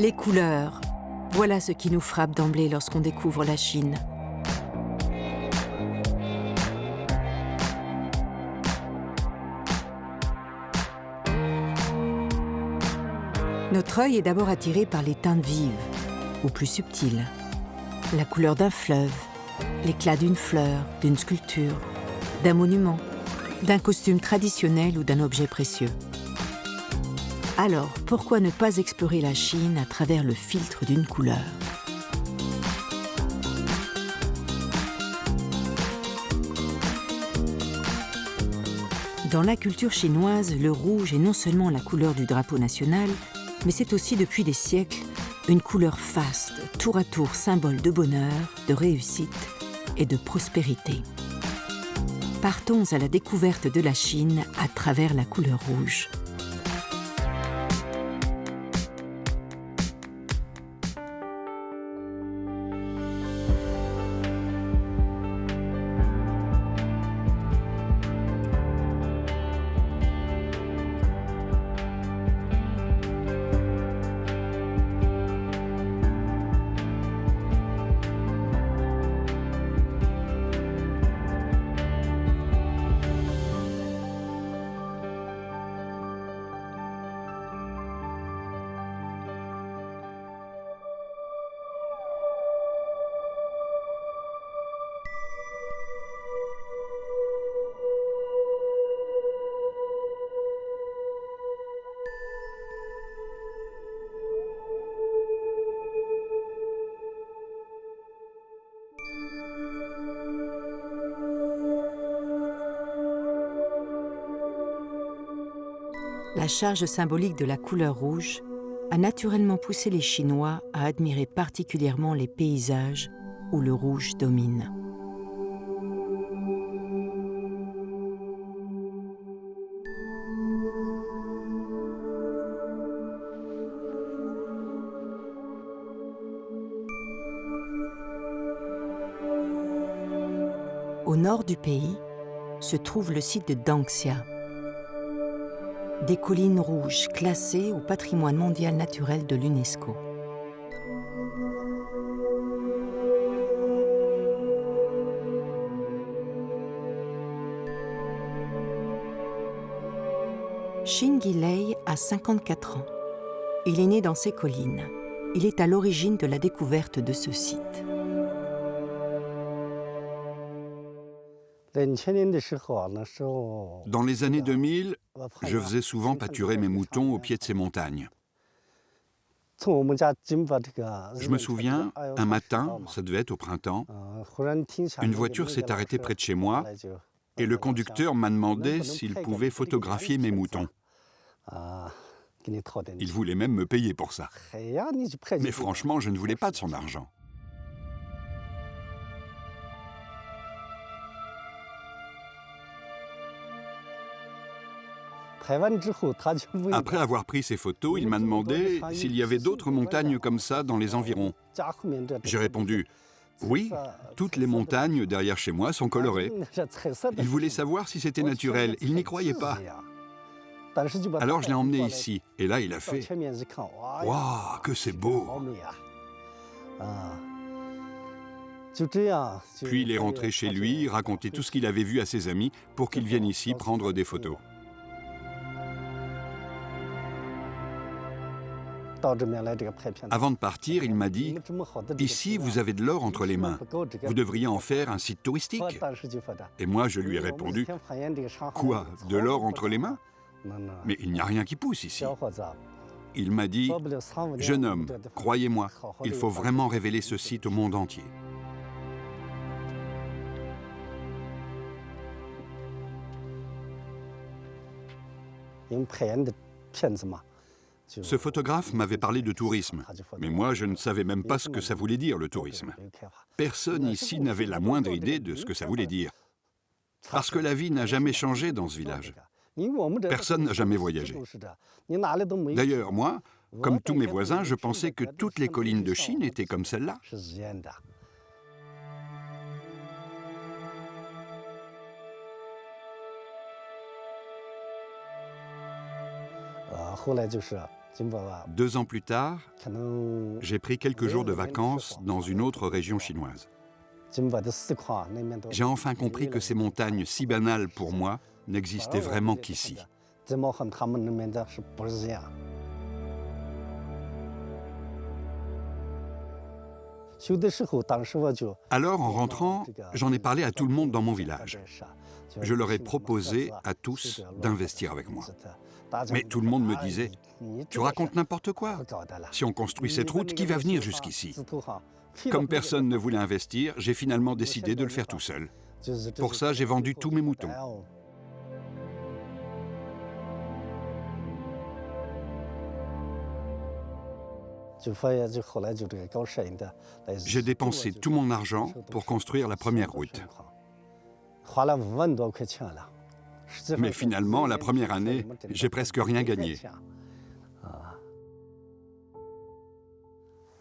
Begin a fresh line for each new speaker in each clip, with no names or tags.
Les couleurs, voilà ce qui nous frappe d'emblée lorsqu'on découvre la Chine. Notre œil est d'abord attiré par les teintes vives, ou plus subtiles. La couleur d'un fleuve, l'éclat d'une fleur, d'une sculpture, d'un monument, d'un costume traditionnel ou d'un objet précieux. Alors, pourquoi ne pas explorer la Chine à travers le filtre d'une couleur? Dans la culture chinoise, le rouge est non seulement la couleur du drapeau national, mais c'est aussi depuis des siècles une couleur faste, tour à tour symbole de bonheur, de réussite et de prospérité. Partons à la découverte de la Chine à travers la couleur rouge. La charge symbolique de la couleur rouge a naturellement poussé les Chinois à admirer particulièrement les paysages où le rouge domine. Au nord du pays se trouve le site de Dangxia, des collines rouges classées au patrimoine mondial naturel de l'UNESCO. Xin Guilei a 54 ans. Il est né dans ces collines. Il est à l'origine de la découverte de ce site.
Dans les années 2000, je faisais souvent pâturer mes moutons au pied de ces montagnes. Je me souviens, un matin, ça devait être au printemps, une voiture s'est arrêtée près de chez moi et le conducteur m'a demandé s'il pouvait photographier mes moutons. Il voulait même me payer pour ça. Mais franchement, je ne voulais pas de son argent. Après avoir pris ces photos, il m'a demandé s'il y avait d'autres montagnes comme ça dans les environs. J'ai répondu « Oui, toutes les montagnes derrière chez moi sont colorées ». Il voulait savoir si c'était naturel, il n'y croyait pas. Alors je l'ai emmené ici, et là il a fait « Waouh, que c'est beau !» Puis il est rentré chez lui, raconter tout ce qu'il avait vu à ses amis pour qu'ils viennent ici prendre des photos. Avant de partir, il m'a dit « Ici, vous avez de l'or entre les mains. Vous devriez en faire un site touristique. » Et moi, je lui ai répondu « Quoi, de l'or entre les mains? Mais il n'y a rien qui pousse ici. » Il m'a dit « Jeune homme, croyez-moi, il faut vraiment révéler ce site au monde entier. » Ce photographe m'avait parlé de tourisme, mais moi je ne savais même pas ce que ça voulait dire le tourisme. Personne ici n'avait la moindre idée de ce que ça voulait dire. Parce que la vie n'a jamais changé dans ce village. Personne n'a jamais voyagé. D'ailleurs, moi, comme tous mes voisins, je pensais que toutes les collines de Chine étaient comme celle-là. 2 ans plus tard, j'ai pris quelques jours de vacances dans une autre région chinoise. J'ai enfin compris que ces montagnes si banales pour moi n'existaient vraiment qu'ici. Alors, en rentrant, j'en ai parlé à tout le monde dans mon village. Je leur ai proposé à tous d'investir avec moi. Mais tout le monde me disait « Tu racontes n'importe quoi. Si on construit cette route, qui va venir jusqu'ici ?» Comme personne ne voulait investir, j'ai finalement décidé de le faire tout seul. Pour ça, j'ai vendu tous mes moutons. J'ai dépensé tout mon argent pour construire la première route. Mais finalement, la première année, j'ai presque rien gagné.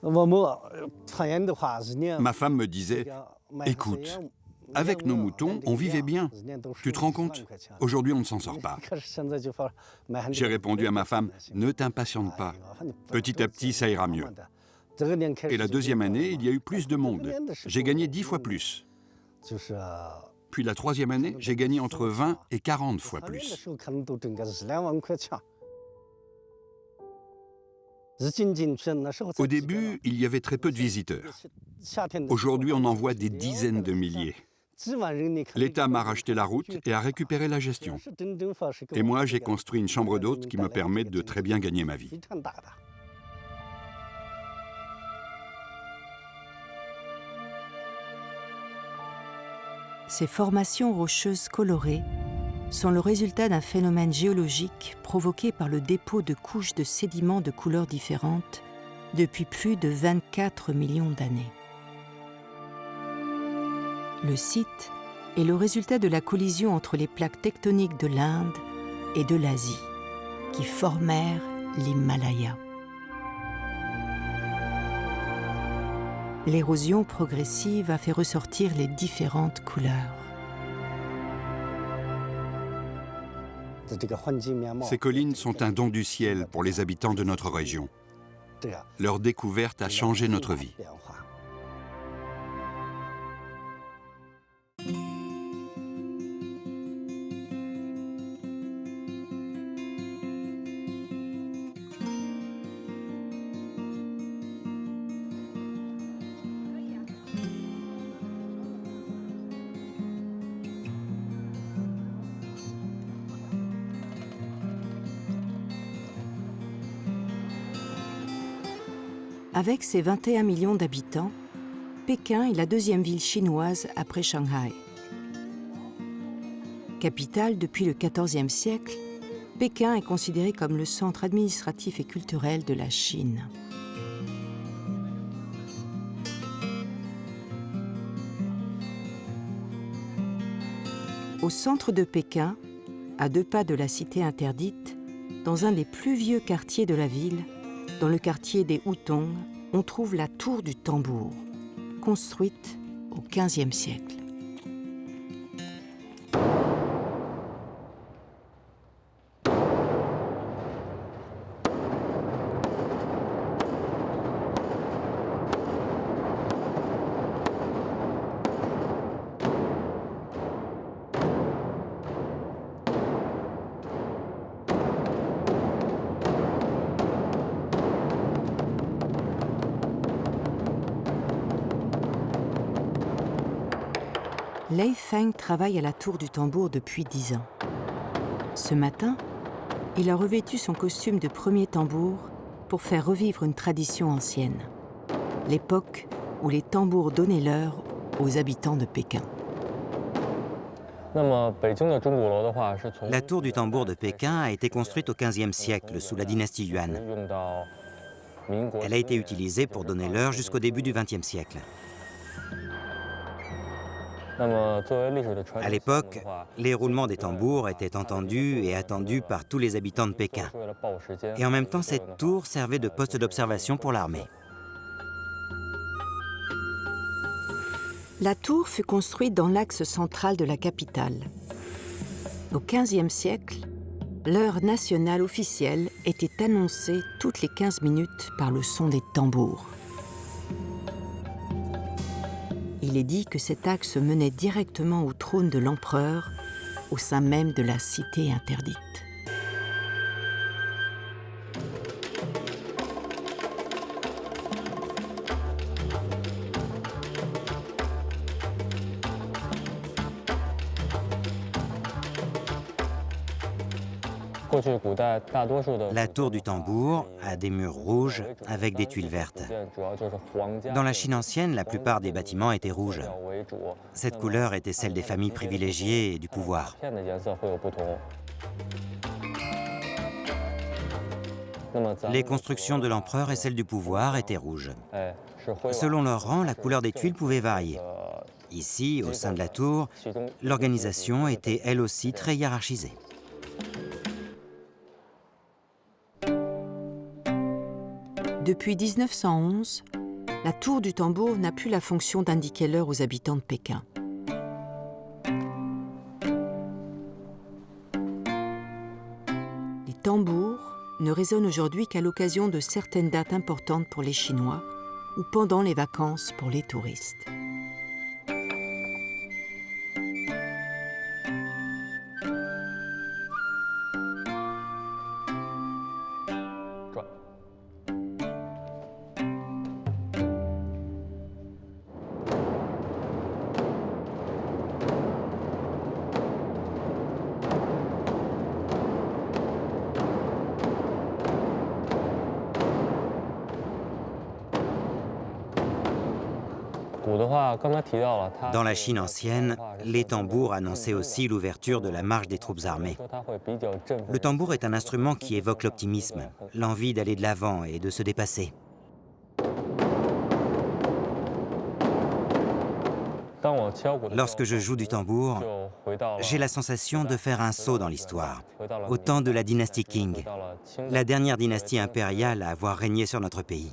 Ma femme me disait « Écoute, avec nos moutons, on vivait bien. Tu te rends compte? Aujourd'hui, on ne s'en sort pas. » J'ai répondu à ma femme « Ne t'impatiente pas. Petit à petit, ça ira mieux. » Et la deuxième année, il y a eu plus de monde. J'ai gagné 10 fois plus. Puis la troisième année, j'ai gagné entre 20 et 40 fois plus. Au début, il y avait très peu de visiteurs. Aujourd'hui, on en voit des dizaines de milliers. L'État m'a racheté la route et a récupéré la gestion. Et moi, j'ai construit une chambre d'hôte qui me permet de très bien gagner ma vie.
Ces formations rocheuses colorées sont le résultat d'un phénomène géologique provoqué par le dépôt de couches de sédiments de couleurs différentes depuis plus de 24 millions d'années. Le site est le résultat de la collision entre les plaques tectoniques de l'Inde et de l'Asie, qui formèrent l'Himalaya. L'érosion progressive a fait ressortir les différentes couleurs.
Ces collines sont un don du ciel pour les habitants de notre région. Leur découverte a changé notre vie.
Avec ses 21 millions d'habitants, Pékin est la deuxième ville chinoise après Shanghai. Capitale depuis le XIVe siècle, Pékin est considéré comme le centre administratif et culturel de la Chine. Au centre de Pékin, à 2 pas de la cité interdite, dans un des plus vieux quartiers de la ville, dans le quartier des Hutong, on trouve la tour du tambour, construite au XVe siècle. Lei Feng travaille à la tour du tambour depuis 10 ans. Ce matin, il a revêtu son costume de premier tambour pour faire revivre une tradition ancienne, l'époque où les tambours donnaient l'heure aux habitants de Pékin.
La tour du tambour de Pékin a été construite au XVe siècle sous la dynastie Yuan. Elle a été utilisée pour donner l'heure jusqu'au début du XXe siècle. À l'époque, les roulements des tambours étaient entendus et attendus par tous les habitants de Pékin. Et en même temps, cette tour servait de poste d'observation pour l'armée.
La tour fut construite dans l'axe central de la capitale. Au XVe siècle, L'heure nationale officielle était annoncée toutes les 15 minutes par le son des tambours. Il est dit que cet axe menait directement au trône de l'empereur, au sein même de la cité interdite.
La tour du tambour a des murs rouges avec des tuiles vertes. Dans la Chine ancienne, la plupart des bâtiments étaient rouges. Cette couleur était celle des familles privilégiées et du pouvoir. Les constructions de l'empereur et celles du pouvoir étaient rouges. Selon leur rang, la couleur des tuiles pouvait varier. Ici, au sein de la tour, l'organisation était elle aussi très hiérarchisée.
Depuis 1911, la tour du tambour n'a plus la fonction d'indiquer l'heure aux habitants de Pékin. Les tambours ne résonnent aujourd'hui qu'à l'occasion de certaines dates importantes pour les Chinois ou pendant les vacances pour les touristes.
Dans la Chine ancienne, les tambours annonçaient aussi l'ouverture de la marche des troupes armées. Le tambour est un instrument qui évoque l'optimisme, l'envie d'aller de l'avant et de se dépasser. Lorsque je joue du tambour, j'ai la sensation de faire un saut dans l'histoire, au temps de la dynastie Qing, la dernière dynastie impériale à avoir régné sur notre pays.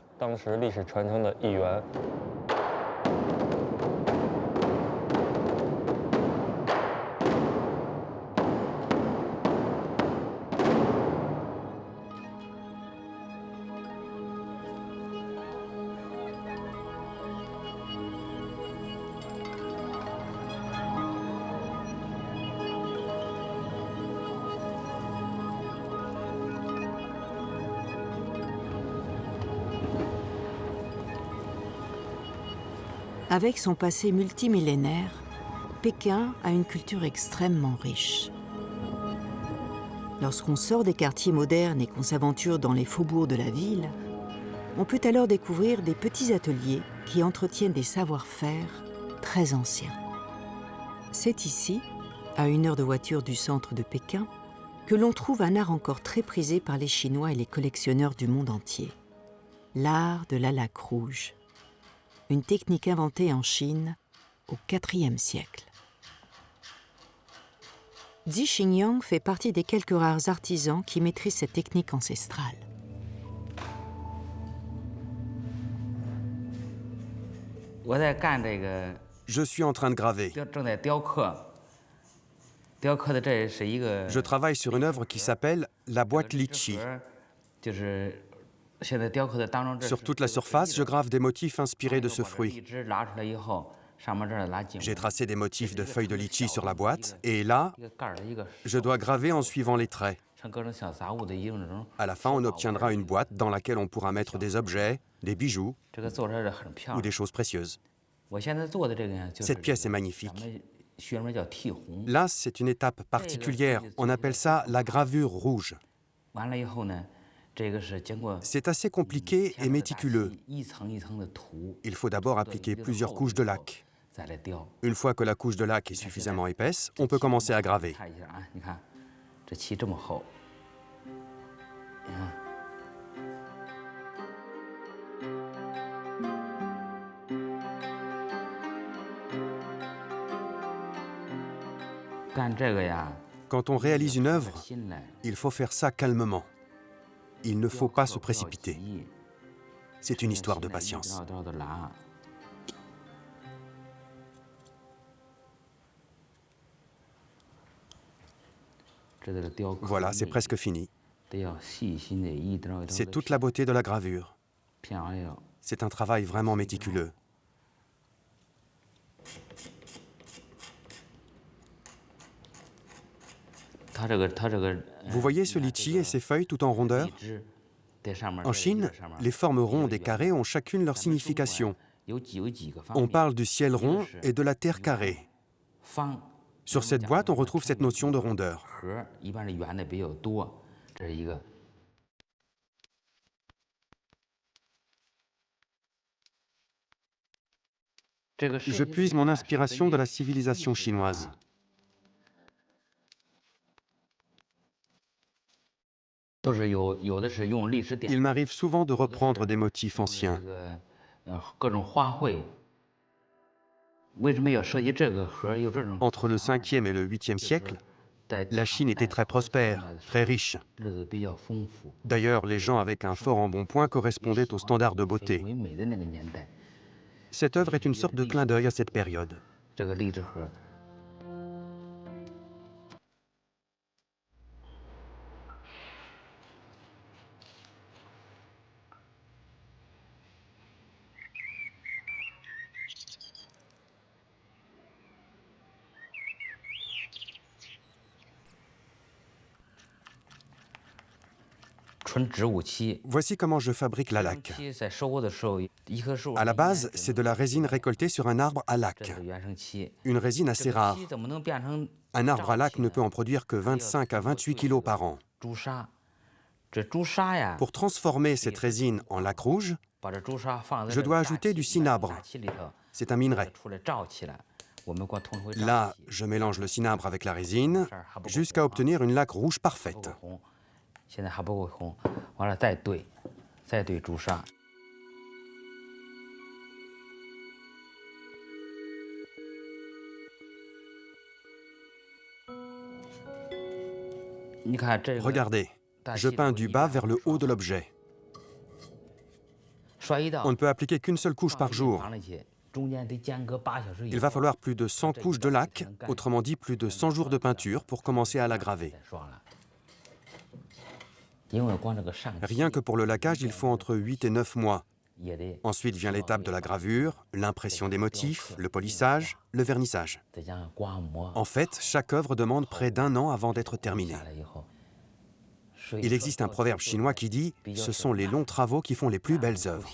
Avec son passé multimillénaire, Pékin a une culture extrêmement riche. Lorsqu'on sort des quartiers modernes et qu'on s'aventure dans les faubourgs de la ville, on peut alors découvrir des petits ateliers qui entretiennent des savoir-faire très anciens. C'est ici, à 1 heure de voiture du centre de Pékin, que l'on trouve un art encore très prisé par les Chinois et les collectionneurs du monde entier. L'art de la laque rouge. Une technique inventée en Chine au IVe siècle. Xi Xingyang fait partie des quelques rares artisans qui maîtrisent cette technique ancestrale.
Je suis en train de graver. Je travaille sur une œuvre qui s'appelle la boîte litchi. Sur toute la surface, je grave des motifs inspirés de ce fruit. J'ai tracé des motifs de feuilles de litchi sur la boîte, et là, je dois graver en suivant les traits. À la fin, on obtiendra une boîte dans laquelle on pourra mettre des objets, des bijoux ou des choses précieuses. Cette pièce est magnifique. Là, c'est une étape particulière. On appelle ça la gravure rouge. C'est assez compliqué et méticuleux. Il faut d'abord appliquer plusieurs couches de laque. Une fois que la couche de laque est suffisamment épaisse, on peut commencer à graver. Quand on réalise une œuvre, il faut faire ça calmement. Il ne faut pas se précipiter. C'est une histoire de patience. Voilà, c'est presque fini. C'est toute la beauté de la gravure. C'est un travail vraiment méticuleux. Vous voyez ce litchi et ses feuilles tout en rondeur? En Chine, les formes rondes et carrées ont chacune leur signification. On parle du ciel rond et de la terre carrée. Sur cette boîte, on retrouve cette notion de rondeur. Je puise mon inspiration de la civilisation chinoise. Il m'arrive souvent de reprendre des motifs anciens. Entre le 5e et le 8e siècle, la Chine était très prospère, très riche. D'ailleurs, les gens avec un fort embonpoint correspondaient aux standards de beauté. Cette œuvre est une sorte de clin d'œil à cette période. Voici comment je fabrique la laque. À la base, c'est de la résine récoltée sur un arbre à laque. Une résine assez rare. Un arbre à laque ne peut en produire que 25 à 28 kilos par an. Pour transformer cette résine en laque rouge, je dois ajouter du cinabre. C'est un minerai. Là, je mélange le cinabre avec la résine jusqu'à obtenir une laque rouge parfaite. Regardez, je peins du bas vers le haut de l'objet. On ne peut appliquer qu'une seule couche par jour. Il va falloir plus de 100 couches de laque, autrement dit plus de 100 jours de peinture pour commencer à la graver. Rien que pour le laquage, il faut entre 8 et 9 mois. Ensuite vient l'étape de la gravure, l'impression des motifs, le polissage, le vernissage. En fait, chaque œuvre demande près d'1 an avant d'être terminée. Il existe un proverbe chinois qui dit « Ce sont les longs travaux qui font les plus belles œuvres ».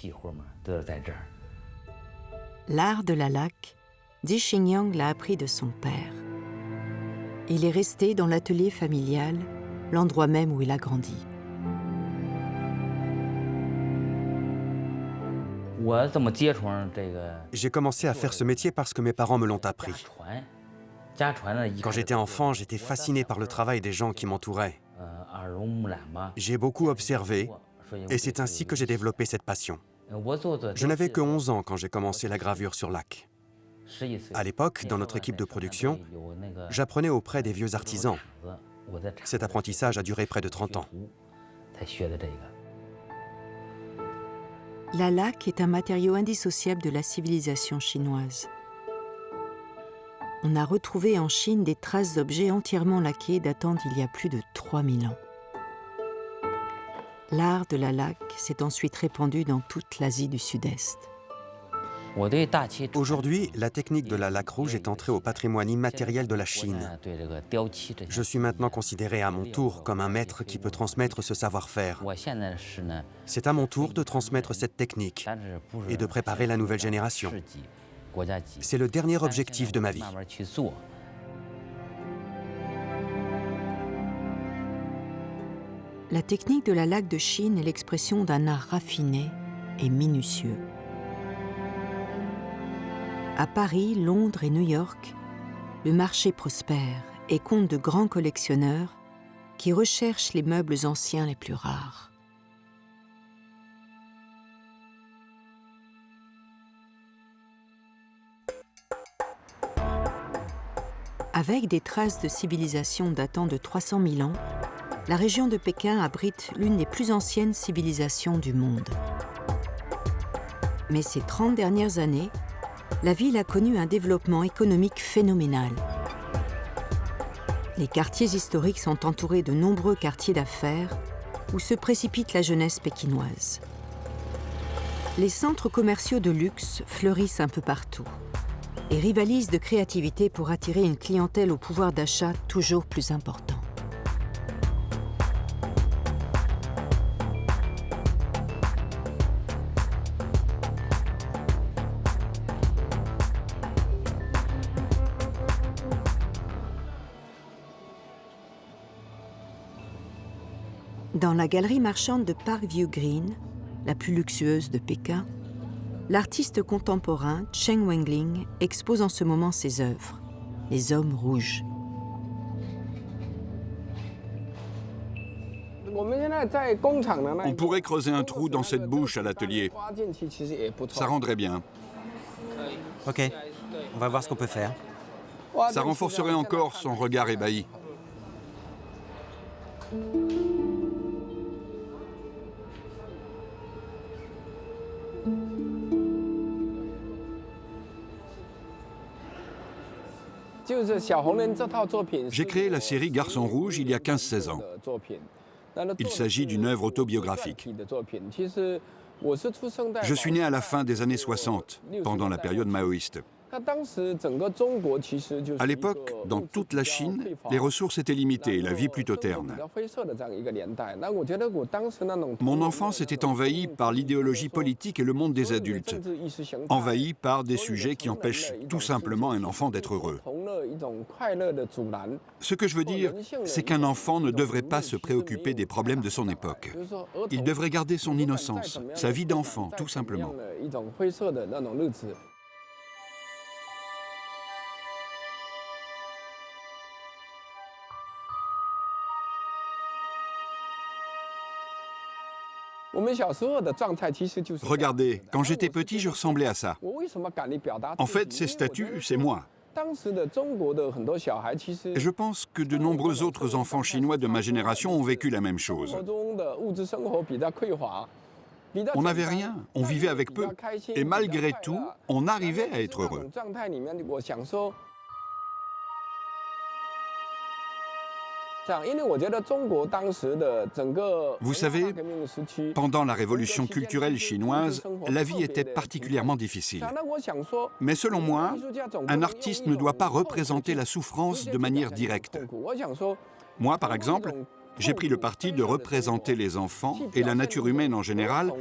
L'art de la laque, Zi Xingyang l'a appris de son père. Il est resté dans l'atelier familial, l'endroit même où il a grandi.
J'ai commencé à faire ce métier parce que mes parents me l'ont appris. Quand j'étais enfant, j'étais fasciné par le travail des gens qui m'entouraient. J'ai beaucoup observé et c'est ainsi que j'ai développé cette passion. Je n'avais que 11 ans quand j'ai commencé la gravure sur laque. À l'époque, dans notre équipe de production, j'apprenais auprès des vieux artisans. Cet apprentissage a duré près de 30 ans.
La laque est un matériau indissociable de la civilisation chinoise. On a retrouvé en Chine des traces d'objets entièrement laqués datant d'il y a plus de 3000 ans. L'art de la laque s'est ensuite répandu dans toute l'Asie du Sud-Est.
Aujourd'hui, la technique de la laque rouge est entrée au patrimoine immatériel de la Chine. Je suis maintenant considéré à mon tour comme un maître qui peut transmettre ce savoir-faire. C'est à mon tour de transmettre cette technique et de préparer la nouvelle génération. C'est le dernier objectif de ma vie.
La technique de la laque de Chine est l'expression d'un art raffiné et minutieux. À Paris, Londres et New York, le marché prospère et compte de grands collectionneurs qui recherchent les meubles anciens les plus rares. Avec des traces de civilisation datant de 300 000 ans, la région de Pékin abrite l'une des plus anciennes civilisations du monde. Mais ces 30 dernières années, la ville a connu un développement économique phénoménal. Les quartiers historiques sont entourés de nombreux quartiers d'affaires où se précipite la jeunesse pékinoise. Les centres commerciaux de luxe fleurissent un peu partout et rivalisent de créativité pour attirer une clientèle au pouvoir d'achat toujours plus important. Dans la galerie marchande de Parkview Green, la plus luxueuse de Pékin, l'artiste contemporain Chen Wengling expose en ce moment ses œuvres, Les Hommes Rouges.
On pourrait creuser un trou dans cette bouche à l'atelier. Ça rendrait bien.
Ok, on va voir ce qu'on peut faire.
Ça renforcerait encore son regard ébahi. J'ai créé la série Garçon Rouge il y a 15-16 ans. Il s'agit d'une œuvre autobiographique. Je suis né à la fin des années 60, pendant la période maoïste. À l'époque, dans toute la Chine, les ressources étaient limitées et la vie plutôt terne. Mon enfance était envahie par l'idéologie politique et le monde des adultes, envahie par des sujets qui empêchent tout simplement un enfant d'être heureux. Ce que je veux dire, c'est qu'un enfant ne devrait pas se préoccuper des problèmes de son époque. Il devrait garder son innocence, sa vie d'enfant, tout simplement. Regardez, quand j'étais petit, je ressemblais à ça. En fait, ces statues, c'est moi. Je pense que de nombreux autres enfants chinois de ma génération ont vécu la même chose. On n'avait rien, on vivait avec peu. Et malgré tout, on arrivait à être heureux. Vous savez, pendant la révolution culturelle chinoise, la vie était particulièrement difficile. Mais selon moi, un artiste ne doit pas représenter la souffrance de manière directe. Moi, par exemple, j'ai pris le parti de représenter les enfants et la nature humaine en général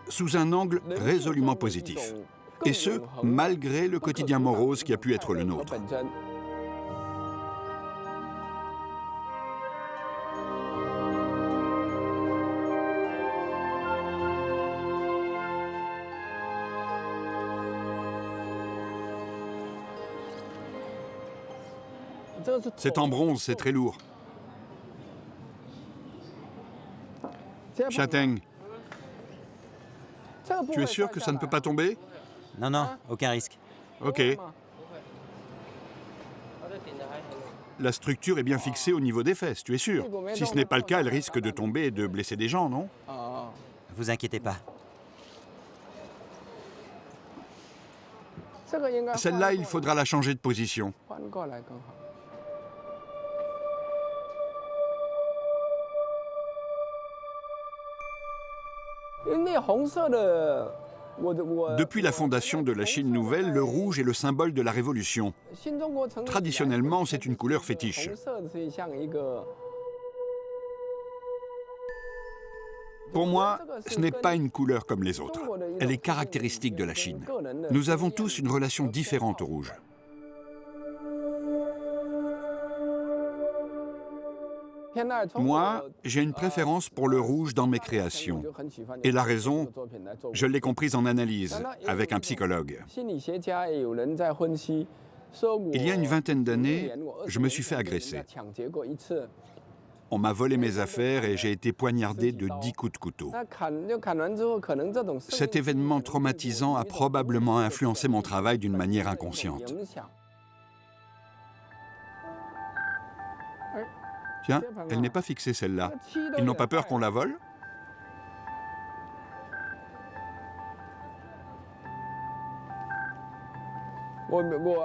sous un angle résolument positif. Et ce, malgré le quotidien morose qui a pu être le nôtre. C'est en bronze, c'est très lourd. Châtaigne, tu es sûr que ça ne peut pas tomber?
Non, non, aucun risque.
Ok. La structure est bien fixée au niveau des fesses, tu es sûr? Si ce n'est pas le cas, elle risque de tomber et de blesser des gens, non?
Vous inquiétez pas.
Celle-là, il faudra la changer de position. Depuis la fondation de la Chine nouvelle, le rouge est le symbole de la révolution. Traditionnellement, c'est une couleur fétiche. Pour moi, ce n'est pas une couleur comme les autres. Elle est caractéristique de la Chine. Nous avons tous une relation différente au rouge. Moi, j'ai une préférence pour le rouge dans mes créations. Et la raison, je l'ai comprise en analyse, avec un psychologue. Il y a une vingtaine d'années, je me suis fait agresser. On m'a volé mes affaires et j'ai été poignardé de 10 coups de couteau. Cet événement traumatisant a probablement influencé mon travail d'une manière inconsciente. Tiens, elle n'est pas fixée celle-là. Ils n'ont pas peur qu'on la vole?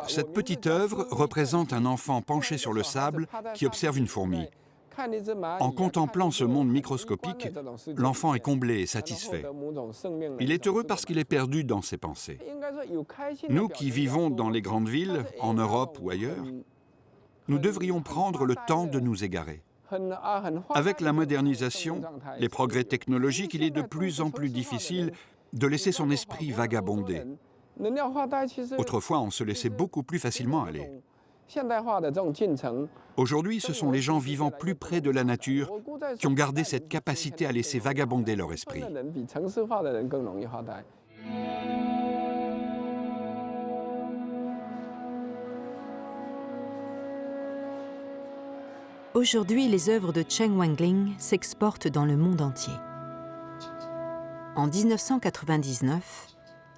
Cette petite œuvre représente un enfant penché sur le sable qui observe une fourmi. En contemplant ce monde microscopique, l'enfant est comblé et satisfait. Il est heureux parce qu'il est perdu dans ses pensées. Nous qui vivons dans les grandes villes, en Europe ou ailleurs, nous devrions prendre le temps de nous égarer. Avec la modernisation, les progrès technologiques, il est de plus en plus difficile de laisser son esprit vagabonder. Autrefois, on se laissait beaucoup plus facilement aller. Aujourd'hui, ce sont les gens vivant plus près de la nature qui ont gardé cette capacité à laisser vagabonder leur esprit.
Aujourd'hui, les œuvres de Chen Wangling s'exportent dans le monde entier. En 1999,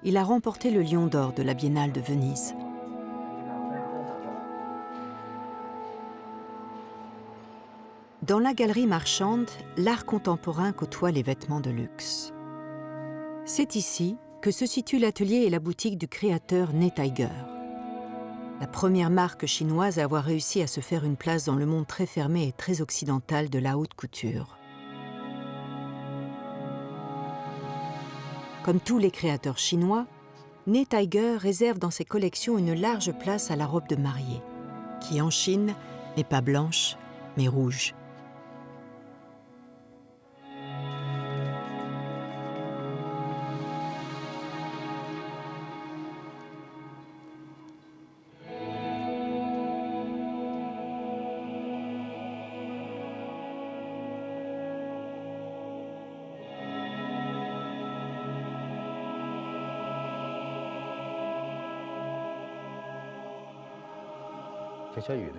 il a remporté le Lion d'or de la Biennale de Venise. Dans la galerie marchande, l'art contemporain côtoie les vêtements de luxe. C'est ici que se situe l'atelier et la boutique du créateur Ney Tiger, la première marque chinoise à avoir réussi à se faire une place dans le monde très fermé et très occidental de la haute couture. Comme tous les créateurs chinois, Ney Tiger réserve dans ses collections une large place à la robe de mariée, qui en Chine n'est pas blanche, mais rouge.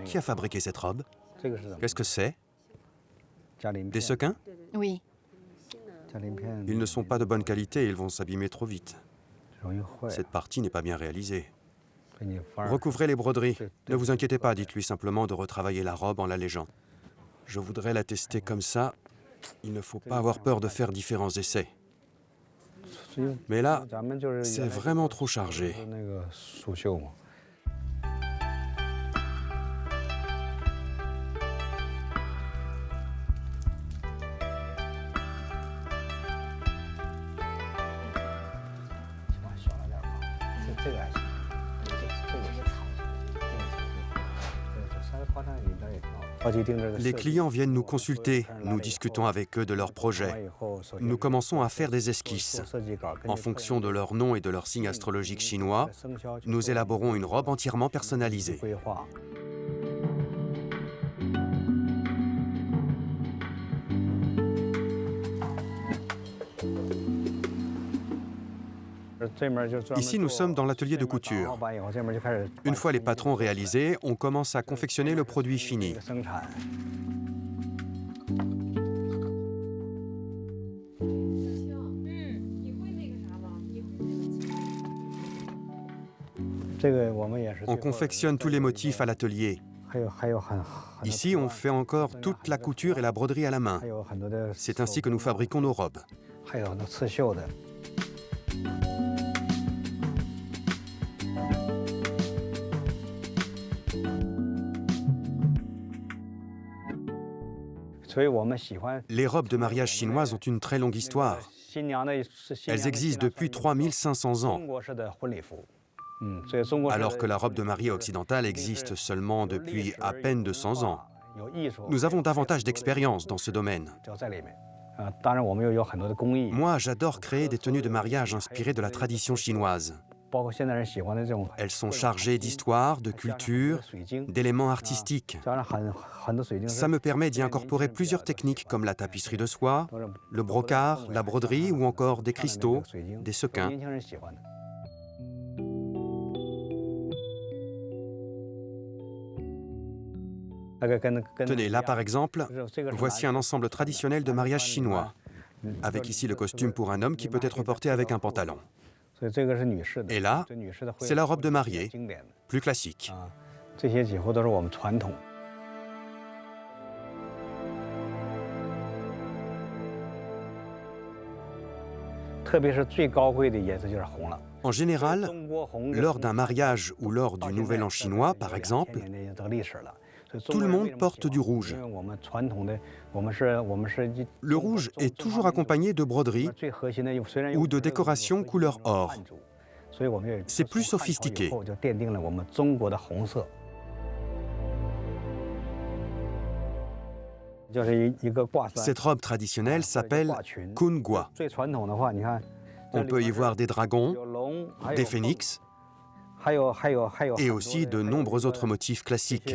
Qui a fabriqué cette robe? Qu'est-ce que c'est? Des sequins?
Oui.
Ils ne sont pas de bonne qualité et ils vont s'abîmer trop vite. Cette partie n'est pas bien réalisée. Recouvrez les broderies. Ne vous inquiétez pas, dites-lui simplement de retravailler la robe en l'allégeant. Je voudrais la tester comme ça. Il ne faut pas avoir peur de faire différents essais. Mais là, c'est vraiment trop chargé. Les clients viennent nous consulter, nous discutons avec eux de leurs projets. Nous commençons à faire des esquisses. En fonction de leur nom et de leur signe astrologique chinois, nous élaborons une robe entièrement personnalisée. Ici, nous sommes dans l'atelier de couture. Une fois les patrons réalisés, on commence à confectionner le produit fini. On confectionne tous les motifs à l'atelier. Ici, on fait encore toute la couture et la broderie à la main. C'est ainsi que nous fabriquons nos robes. Les robes de mariage chinoises ont une très longue histoire. Elles existent depuis 3500 ans, alors que la robe de mariée occidentale existe seulement depuis à peine 200 ans. Nous avons davantage d'expérience dans ce domaine. Moi, j'adore créer des tenues de mariage inspirées de la tradition chinoise. Elles sont chargées d'histoire, de culture, d'éléments artistiques. Ça me permet d'y incorporer plusieurs techniques comme la tapisserie de soie, le brocart, la broderie ou encore des cristaux, des sequins. Tenez, là par exemple, voici un ensemble traditionnel de mariage chinois, avec ici le costume pour un homme qui peut être porté avec un pantalon. Et là, c'est la robe de mariée, plus classique. En général, lors d'un mariage ou lors du Nouvel An chinois, par exemple, tout le monde porte du rouge. Le rouge est toujours accompagné de broderies ou de décorations couleur or. C'est plus sophistiqué. Cette robe traditionnelle s'appelle Kungwa. On peut y voir des dragons, des phénix et aussi de nombreux autres motifs classiques.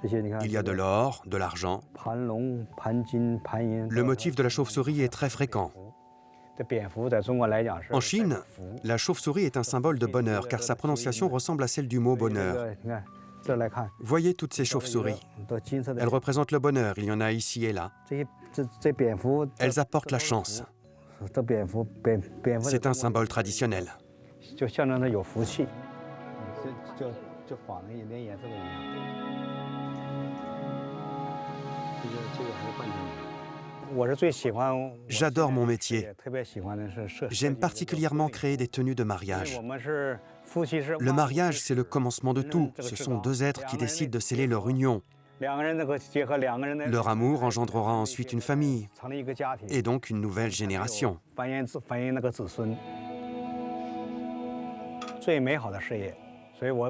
Il y a de l'or, de l'argent. Le motif de la chauve-souris est très fréquent. En Chine, la chauve-souris est un symbole de bonheur car sa prononciation ressemble à celle du mot bonheur. Voyez toutes ces chauves-souris. Elles représentent le bonheur, il y en a ici et là. Elles apportent la chance. C'est un symbole traditionnel. J'adore mon métier. J'aime particulièrement créer des tenues de mariage. Le mariage, c'est le commencement de tout. Ce sont deux êtres qui décident de sceller leur union. Leur amour engendrera ensuite une famille, et donc une nouvelle génération.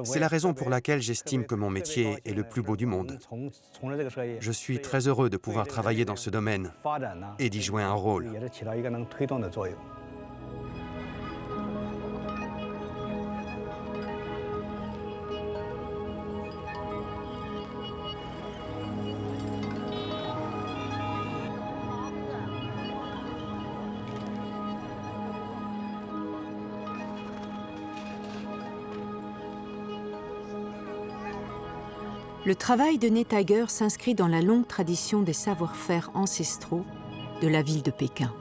C'est la raison pour laquelle j'estime que mon métier est le plus beau du monde. Je suis très heureux de pouvoir travailler dans ce domaine et d'y jouer un rôle.
Le travail de Ney Tiger s'inscrit dans la longue tradition des savoir-faire ancestraux de la ville de Pékin.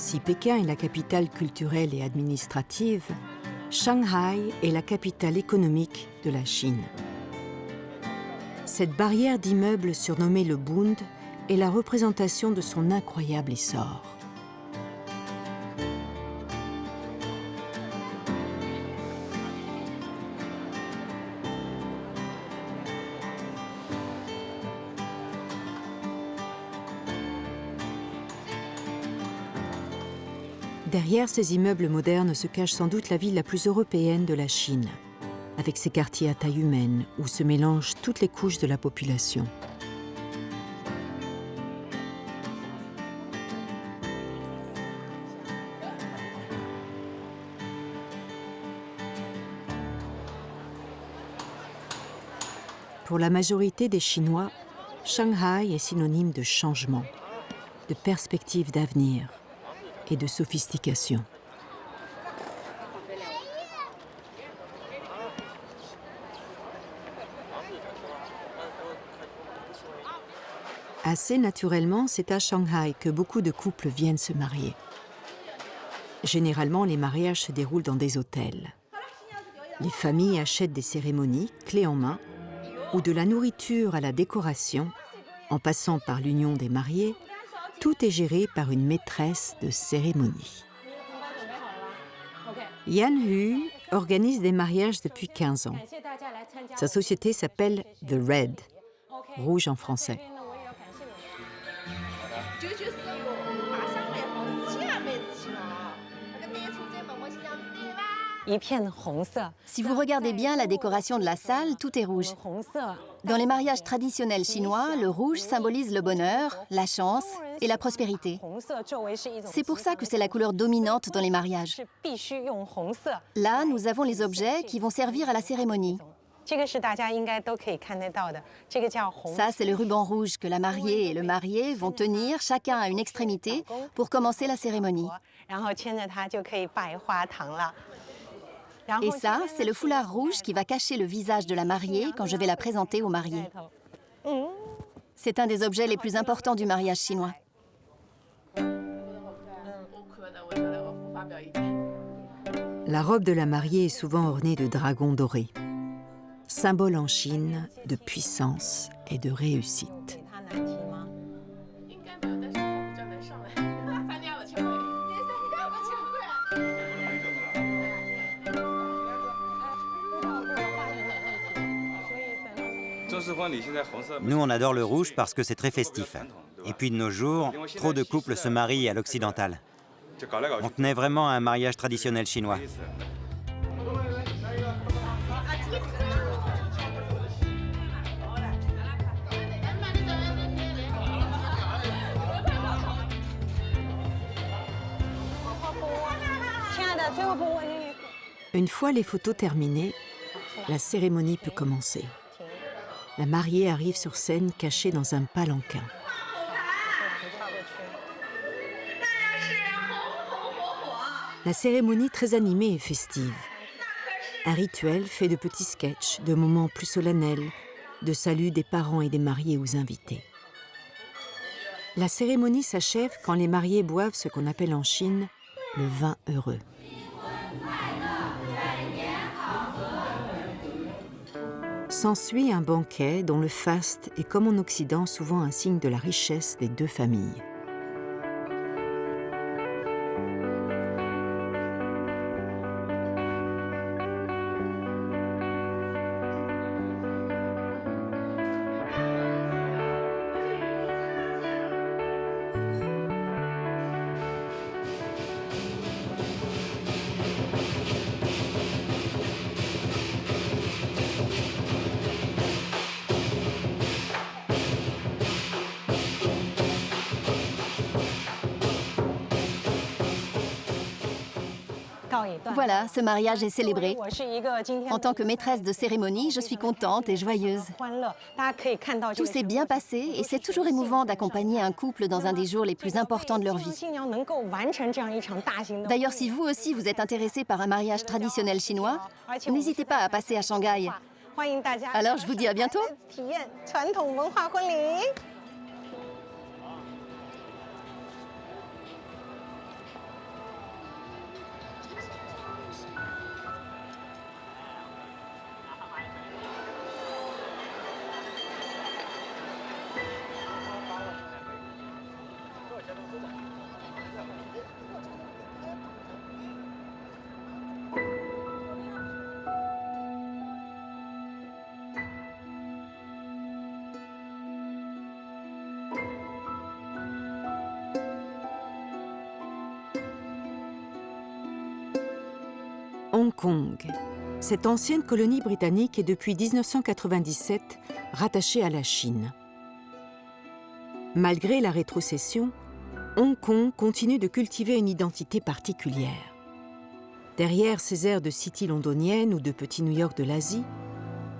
Si Pékin est la capitale culturelle et administrative, Shanghai est la capitale économique de la Chine. Cette barrière d'immeubles surnommée le Bund est la représentation de son incroyable essor. Derrière ces immeubles modernes se cache sans doute la ville la plus européenne de la Chine, avec ses quartiers à taille humaine où se mélangent toutes les couches de la population. Pour la majorité des Chinois, Shanghai est synonyme de changement, de perspective d'avenir et de sophistication. Assez naturellement, c'est à Shanghai que beaucoup de couples viennent se marier. Généralement, les mariages se déroulent dans des hôtels. Les familles achètent des cérémonies, clés en main, ou de la nourriture à la décoration, en passant par l'union des mariés. Tout est géré par une maîtresse de cérémonie. Yan Hu organise des mariages depuis 15 ans. Sa société s'appelle The Red, rouge en français.
Si vous regardez bien la décoration de la salle, tout est rouge. Dans les mariages traditionnels chinois, le rouge symbolise le bonheur, la chance et la prospérité. C'est pour ça que c'est la couleur dominante dans les mariages. Là, nous avons les objets qui vont servir à la cérémonie. Ça, c'est le ruban rouge que la mariée et le marié vont tenir, chacun à une extrémité, pour commencer la cérémonie. Et ça, c'est le foulard rouge qui va cacher le visage de la mariée quand je vais la présenter au marié. C'est un des objets les plus importants du mariage chinois.
La robe de la mariée est souvent ornée de dragons dorés, symbole en Chine de puissance et de réussite.
Nous, on adore le rouge parce que c'est très festif. Et puis de nos jours, trop de couples se marient à l'occidental. On tenait vraiment à un mariage traditionnel chinois.
Une fois les photos terminées, la cérémonie peut commencer. La mariée arrive sur scène cachée dans un palanquin. La cérémonie très animée et festive. Un rituel fait de petits sketchs, de moments plus solennels, de saluts des parents et des mariés aux invités. La cérémonie s'achève quand les mariés boivent ce qu'on appelle en Chine le vin heureux. S'ensuit un banquet dont le faste est comme en Occident souvent un signe de la richesse des deux familles.
Voilà, ce mariage est célébré. En tant que maîtresse de cérémonie, je suis contente et joyeuse. Tout s'est bien passé et c'est toujours émouvant d'accompagner un couple dans un des jours les plus importants de leur vie. D'ailleurs, si vous aussi vous êtes intéressé par un mariage traditionnel chinois, n'hésitez pas à passer à Shanghai. Alors, je vous dis à bientôt.
Hong Kong. Cette ancienne colonie britannique est depuis 1997 rattachée à la Chine. Malgré la rétrocession, Hong Kong continue de cultiver une identité particulière. Derrière ses airs de city londonienne ou de petit New York de l'Asie,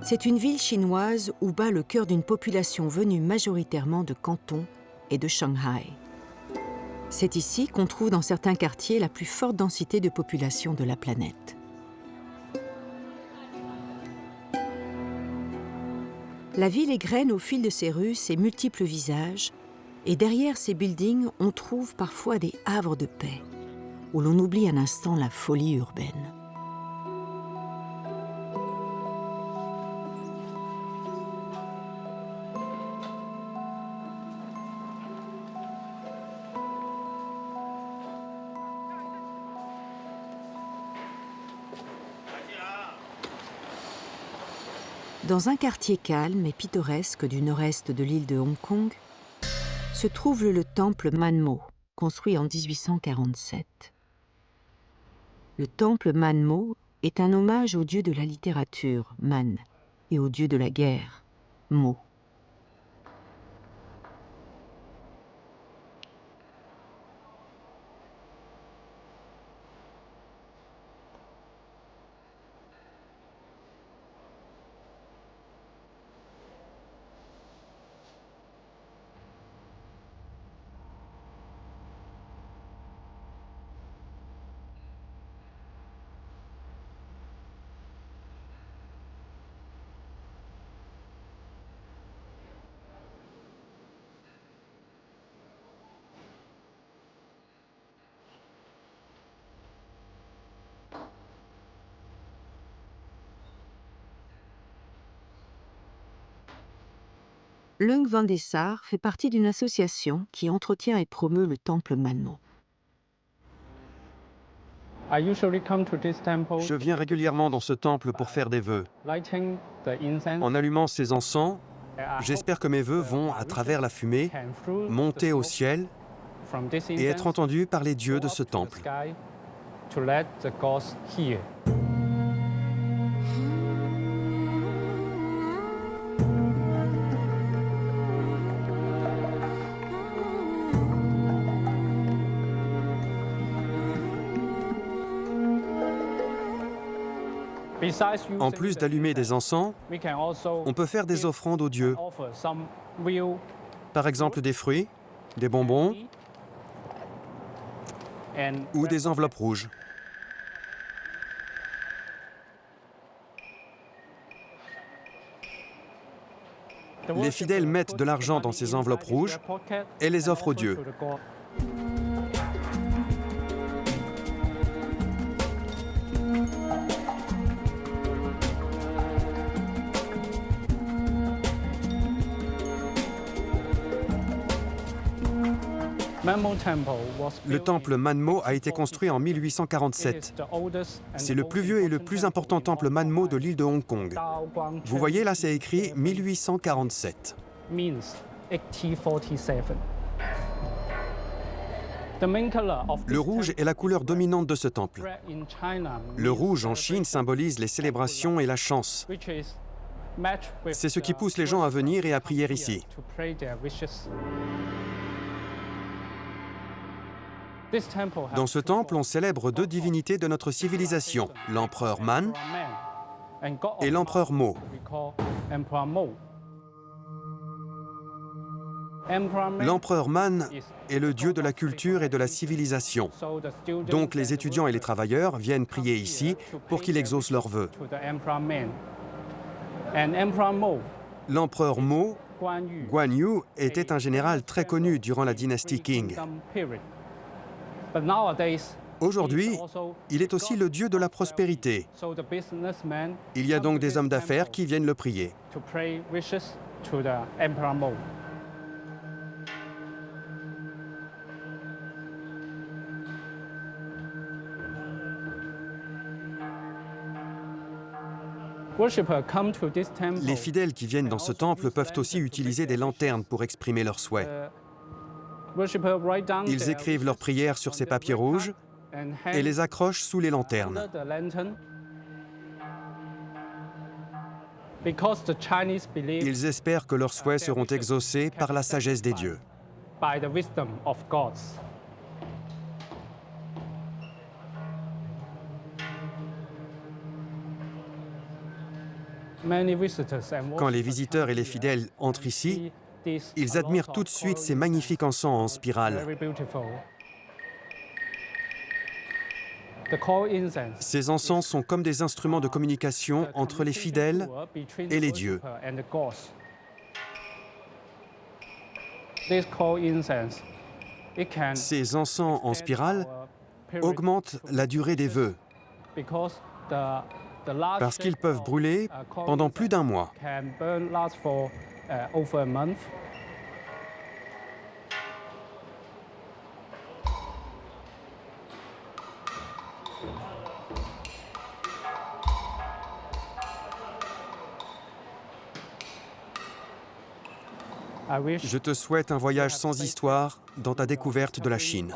c'est une ville chinoise où bat le cœur d'une population venue majoritairement de Canton et de Shanghai. C'est ici qu'on trouve dans certains quartiers la plus forte densité de population de la planète. La ville égrène au fil de ses rues ses multiples visages, et derrière ces buildings, on trouve parfois des havres de paix, où l'on oublie un instant la folie urbaine. Dans un quartier calme et pittoresque du nord-est de l'île de Hong Kong, se trouve le temple Man Mo, construit en 1847. Le temple Man Mo est un hommage au dieu de la littérature, Man, et au dieu de la guerre, Mo. Leung Vandesar fait partie d'une association qui entretient et promeut le temple Manmo.
Je viens régulièrement dans ce temple pour faire des vœux. En allumant ces encens, j'espère que mes vœux vont, à travers la fumée, monter au ciel et être entendus par les dieux de ce temple. En plus d'allumer des encens, on peut faire des offrandes aux dieux. Par exemple des fruits, des bonbons ou des enveloppes rouges. Les fidèles mettent de l'argent dans ces enveloppes rouges et les offrent aux dieux. Le temple Manmo a été construit en 1847. C'est le plus vieux et le plus important temple Manmo de l'île de Hong Kong. Vous voyez, là, c'est écrit 1847. Le rouge est la couleur dominante de ce temple. Le rouge en Chine symbolise les célébrations et la chance. C'est ce qui pousse les gens à venir et à prier ici. Dans ce temple, on célèbre deux divinités de notre civilisation, l'empereur Man et l'empereur Mo. L'empereur Man est le dieu de la culture et de la civilisation. Donc les étudiants et les travailleurs viennent prier ici pour qu'il exauce leurs vœux. L'empereur Mo, Guan Yu, était un général très connu durant la dynastie Qing. Aujourd'hui, il est aussi le dieu de la prospérité. Il y a donc des hommes d'affaires qui viennent le prier. Les fidèles qui viennent dans ce temple peuvent aussi utiliser des lanternes pour exprimer leurs souhaits. Ils écrivent leurs prières sur ces papiers rouges et les accrochent sous les lanternes. Ils espèrent que leurs souhaits seront exaucés par la sagesse des dieux. Quand les visiteurs et les fidèles entrent ici, ils admirent tout de suite ces magnifiques encens en spirale. Ces encens sont comme des instruments de communication entre les fidèles et les dieux. Ces encens en spirale augmentent la durée des vœux parce qu'ils peuvent brûler pendant plus d'un mois. Je te souhaite un voyage sans histoire dans ta découverte de la Chine.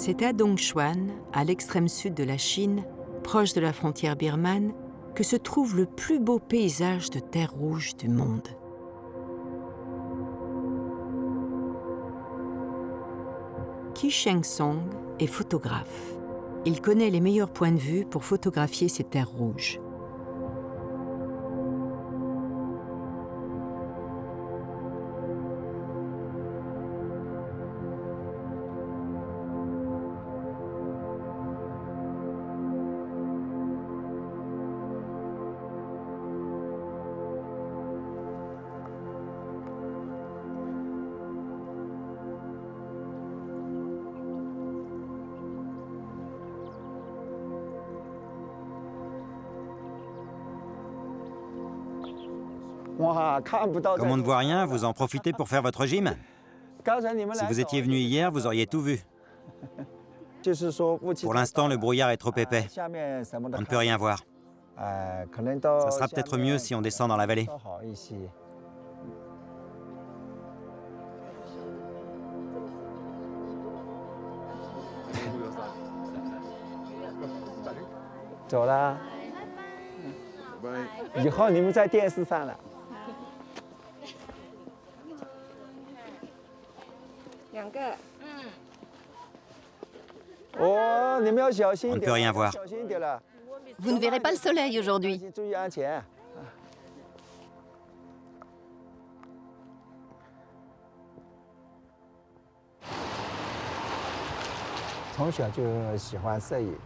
C'est à Dongchuan, à l'extrême sud de la Chine, proche de la frontière birmane, que se trouve le plus beau paysage de terre rouge du monde. Qi Shengsong est photographe. Il connaît les meilleurs points de vue pour photographier ces terres rouges.
Comme on ne voit rien, vous en profitez pour faire votre gym? Si vous étiez venu hier, vous auriez tout vu. Pour l'instant, le brouillard est trop épais. On ne peut rien voir. Ça sera peut-être mieux si on descend dans la vallée.
On
ne peut rien voir.
Vous ne verrez pas le soleil aujourd'hui.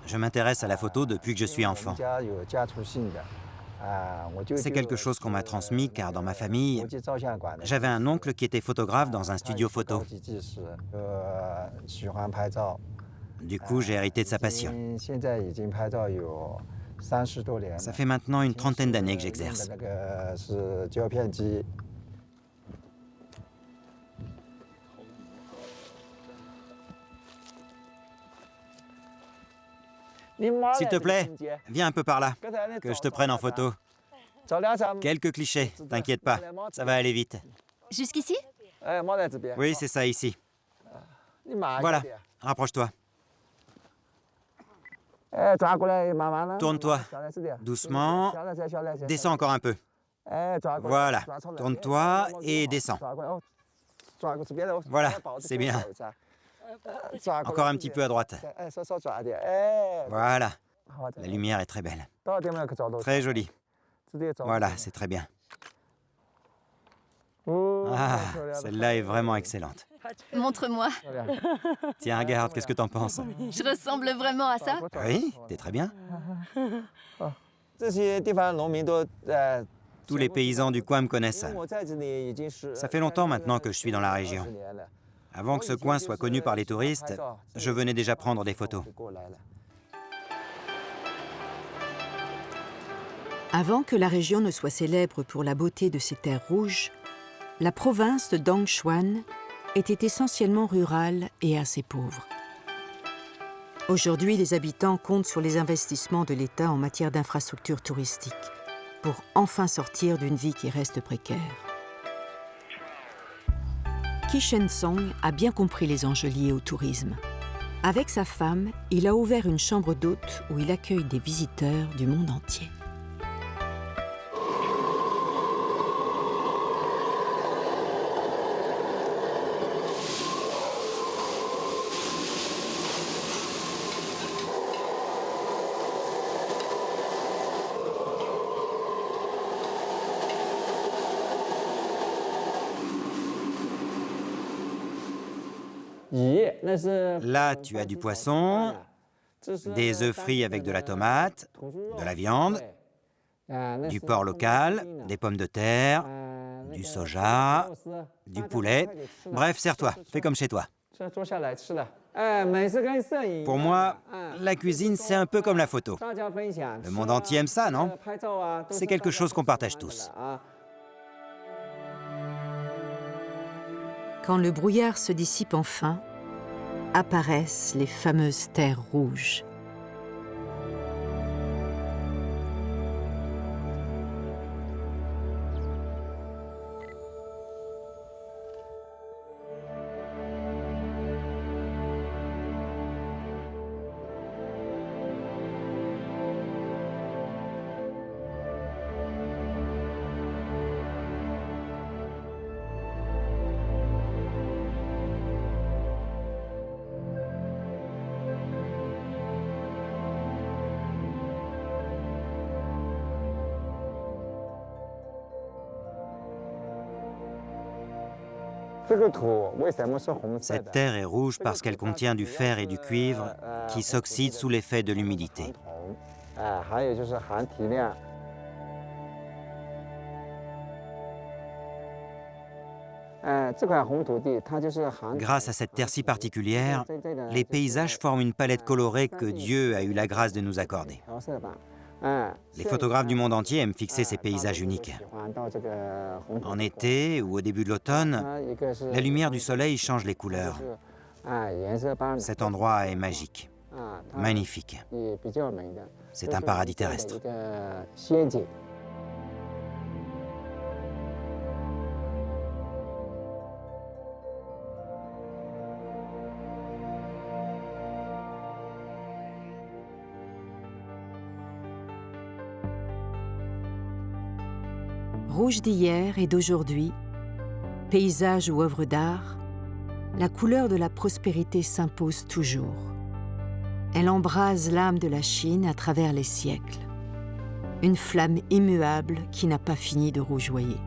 Je m'intéresse à la photo depuis que je suis enfant. C'est quelque chose qu'on m'a transmis car dans ma famille, j'avais un oncle qui était photographe dans un studio photo. Du coup, j'ai hérité de sa passion. Ça fait maintenant une trentaine d'années que j'exerce. S'il te plaît, viens un peu par là, que je te prenne en photo. Quelques clichés, t'inquiète pas, ça va aller vite.
Jusqu'ici?
Oui, c'est ça ici. Voilà, rapproche-toi. Tourne-toi, doucement, descends encore un peu. Voilà, tourne-toi et descends. Voilà, c'est bien. Encore un petit peu à droite. Voilà, la lumière est très belle. Très jolie. Voilà, c'est très bien. Ah, celle-là est vraiment excellente.
Montre-moi.
Tiens, regarde, qu'est-ce que t'en penses?
Je ressemble vraiment à ça?
Oui, t'es très bien. Tous les paysans du coin me connaissent. Ça fait longtemps maintenant que je suis dans la région. Avant que ce coin soit connu par les touristes, je venais déjà prendre des photos.
Avant que la région ne soit célèbre pour la beauté de ses terres rouges, la province de Dongchuan était essentiellement rurale et assez pauvre. Aujourd'hui, les habitants comptent sur les investissements de l'État en matière d'infrastructures touristiques pour enfin sortir d'une vie qui reste précaire. Ki Shen-song a bien compris les enjeux liés au tourisme. Avec sa femme, il a ouvert une chambre d'hôte où il accueille des visiteurs du monde entier.
Là, tu as du poisson, des œufs frits avec de la tomate, de la viande, du porc local, des pommes de terre, du soja, du poulet. Bref, sers-toi, fais comme chez toi. Pour moi, la cuisine, c'est un peu comme la photo. Le monde entier aime ça, non? C'est quelque chose qu'on partage tous.
Quand le brouillard se dissipe enfin, apparaissent les fameuses terres rouges.
Cette terre est rouge parce qu'elle contient du fer et du cuivre qui s'oxydent sous l'effet de l'humidité. Grâce à cette terre si particulière, les paysages forment une palette colorée que Dieu a eu la grâce de nous accorder. Les photographes du monde entier aiment fixer ces paysages uniques. En été ou au début de l'automne, la lumière du soleil change les couleurs. Cet endroit est magique, magnifique. C'est un paradis terrestre.
Rouge d'hier et d'aujourd'hui, paysage ou œuvre d'art, la couleur de la prospérité s'impose toujours. Elle embrase l'âme de la Chine à travers les siècles. Une flamme immuable qui n'a pas fini de rougeoyer.